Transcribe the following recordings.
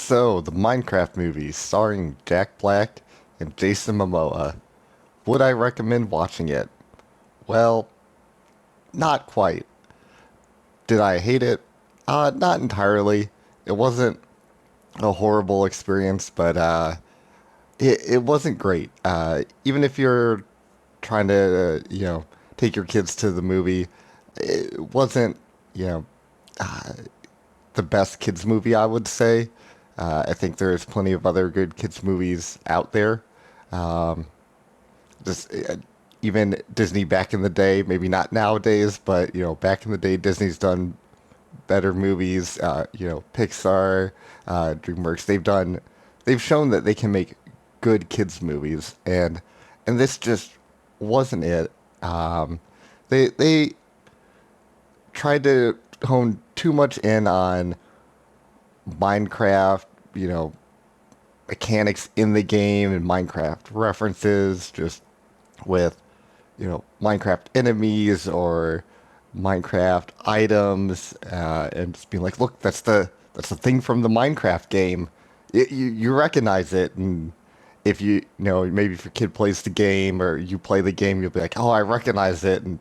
So, the Minecraft movie starring Jack Black and Jason Momoa. Would I recommend watching it? Well, not quite. Did I hate it? Not entirely. It wasn't a horrible experience, but it wasn't great. Even if you're trying to, take your kids to the movie, it wasn't, you know, the best kids movie, I would say. I think there's plenty of other good kids movies out there. Um, just even Disney back in the day, maybe not nowadays, but back in the day, Disney's done better movies. Pixar, DreamWorks, they've shown that they can make good kids movies, and this just wasn't it. They tried to hone too much in on Minecraft, you know, mechanics in the game and Minecraft references, just with Minecraft enemies or Minecraft items, and just being like, look, that's the thing from the Minecraft game. You recognize it, and if maybe if your kid plays the game or you play the game, you'll be like, oh, I recognize it, and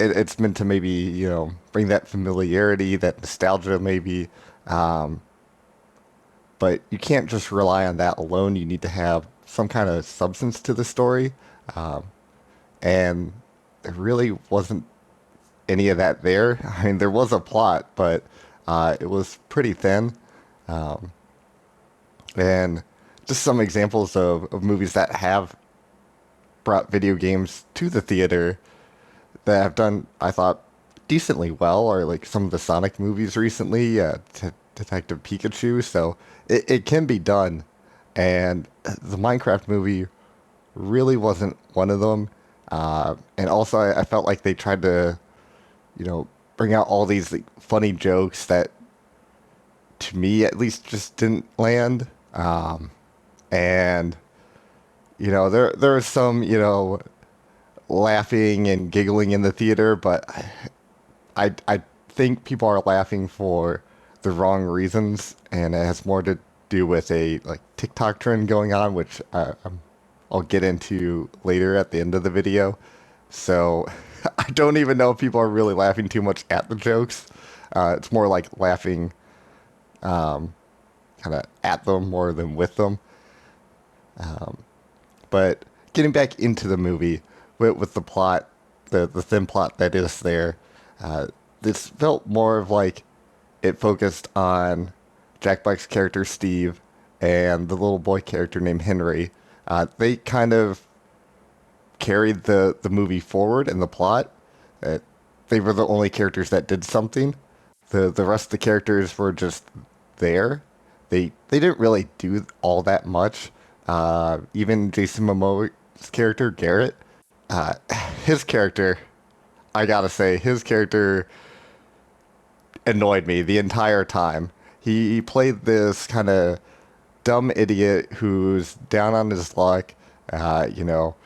it's meant to maybe bring that familiarity, that nostalgia, maybe. Um, but you can't just rely on that alone. You need to have some kind of substance to the story. Um, and there really wasn't any of that there. I mean, there was a plot, but it was pretty thin. Um, and just some examples of movies that have brought video games to the theater that have done, I thought, decently well, or like some of the Sonic movies recently, Detective Pikachu. So it can be done. And the Minecraft movie really wasn't one of them. And also, I felt like they tried to, you know, bring out all these like, funny jokes that, to me at least, just didn't land. And there was some laughing and giggling in the theater, but I think people are laughing for the wrong reasons, and it has more to do with a like TikTok trend going on, which I'll get into later at the end of the video. So I don't even know if people are really laughing too much at the jokes. It's more like laughing kind of at them more than with them. But getting back into the movie with the plot, the thin plot that is there, uh, this felt more of like it focused on Jack Black's character Steve and the little boy character named Henry. They kind of carried the movie forward in the plot. Uh, they were the only characters that did something. The rest of the characters were just there. They didn't really do all that much. Even Jason Momoa's character Garrett, uh, his character, I gotta say, his character annoyed me the entire time. He played this kind of dumb idiot who's down on his luck. Uh, you know,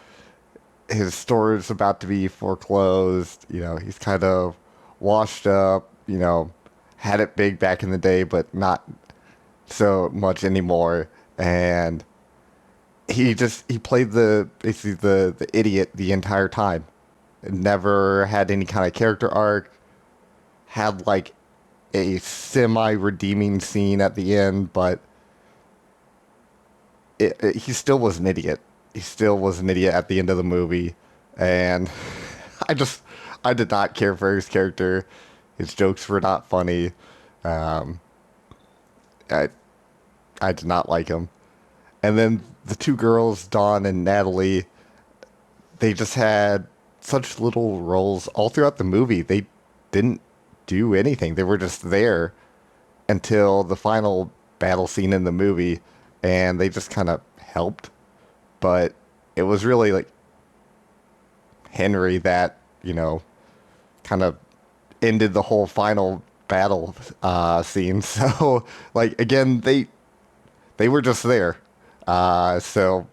his store is about to be foreclosed. He's kind of washed up. Had it big back in the day, but not so much anymore. And he played the basically the idiot the entire time. Never had any kind of character arc. Had like a semi redeeming scene at the end, but he still was an idiot. He still was an idiot at the end of the movie, and I just I did not care for his character. His jokes were not funny. Um, I I did not like him. And then the two girls, Dawn and Natalie, they just had such little roles all throughout the movie. They didn't do anything. They were just there until the final battle scene in the movie, and they just kind of helped. But it was really like Henry that, kind of ended the whole final battle scene. So, like, again, they were just there. So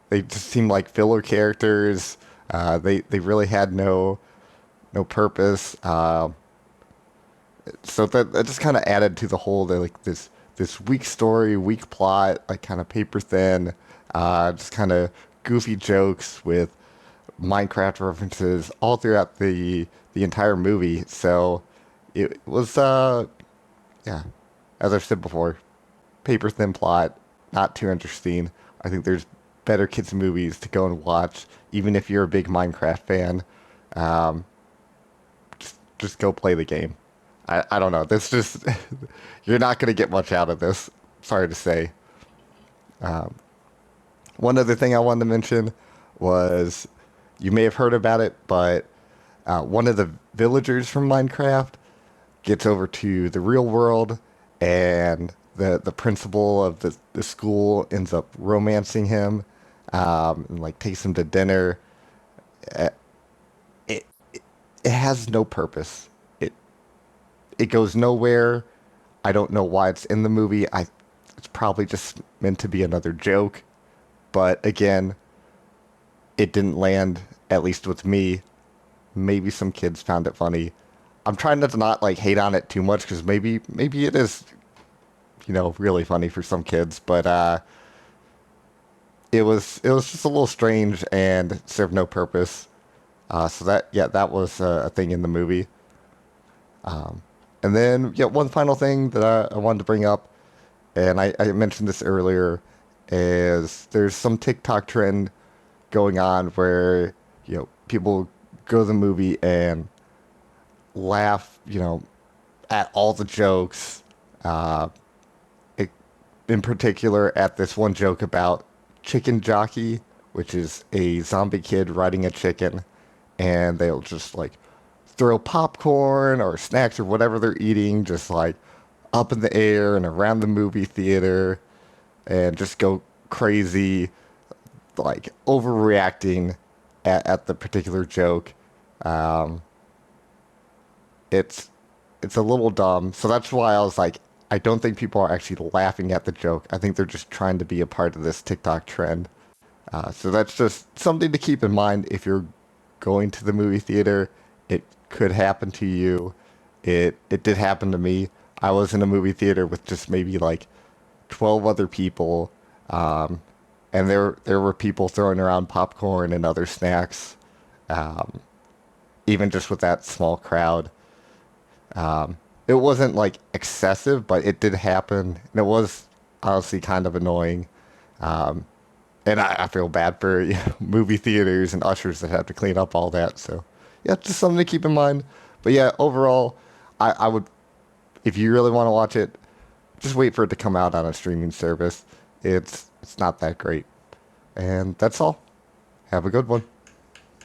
they just seemed like filler characters. They really had no purpose. So that just kind of added to the whole like this this weak story, weak plot, like kind of paper thin, just kind of goofy jokes with Minecraft references all throughout the entire movie. So it was yeah, as I've said before, paper thin plot, not too interesting. I think there's better kids movies to go and watch, even if you're a big Minecraft fan. Um, just go play the game. I don't know. This just you're not gonna get much out of this. Sorry to say. One other thing I wanted to mention was you may have heard about it, but one of the villagers from Minecraft gets over to the real world, and the principal of the school ends up romancing him, and like takes him to dinner. Uh, It it has no purpose. It it goes nowhere. I don't know why it's in the movie. It's probably just meant to be another joke, but again, it didn't land, at least with me. Maybe some kids found it funny. I'm trying to not like hate on it too much because maybe it is, really funny for some kids, but it was just a little strange and served no purpose. So that yeah, that was a thing in the movie. And then yeah, one final thing that I wanted to bring up, and I mentioned this earlier, is there's some TikTok trend going on where people go to the movie and laugh, at all the jokes. Uh, it, in particular, at this one joke about chicken jockey, which is a zombie kid riding a chicken, and they'll just like throw popcorn or snacks or whatever they're eating, just like up in the air and around the movie theater, and just go crazy, like overreacting at the particular joke. Um, it's it's a little dumb. So that's why I was like, I don't think people are actually laughing at the joke. I think they're just trying to be a part of this TikTok trend. So that's just something to keep in mind if you're going to the movie theater. It could happen to you. It did happen to me. I was in a movie theater with just maybe like 12 other people, um, and there were people throwing around popcorn and other snacks, um, even just with that small crowd. It wasn't like excessive, but it did happen, and it was honestly kind of annoying. Um, and I feel bad for movie theaters and ushers that have to clean up all that. So yeah, just something to keep in mind. But yeah, overall, I would, if you really want to watch it, just wait for it to come out on a streaming service. It's not that great. And that's all. Have a good one.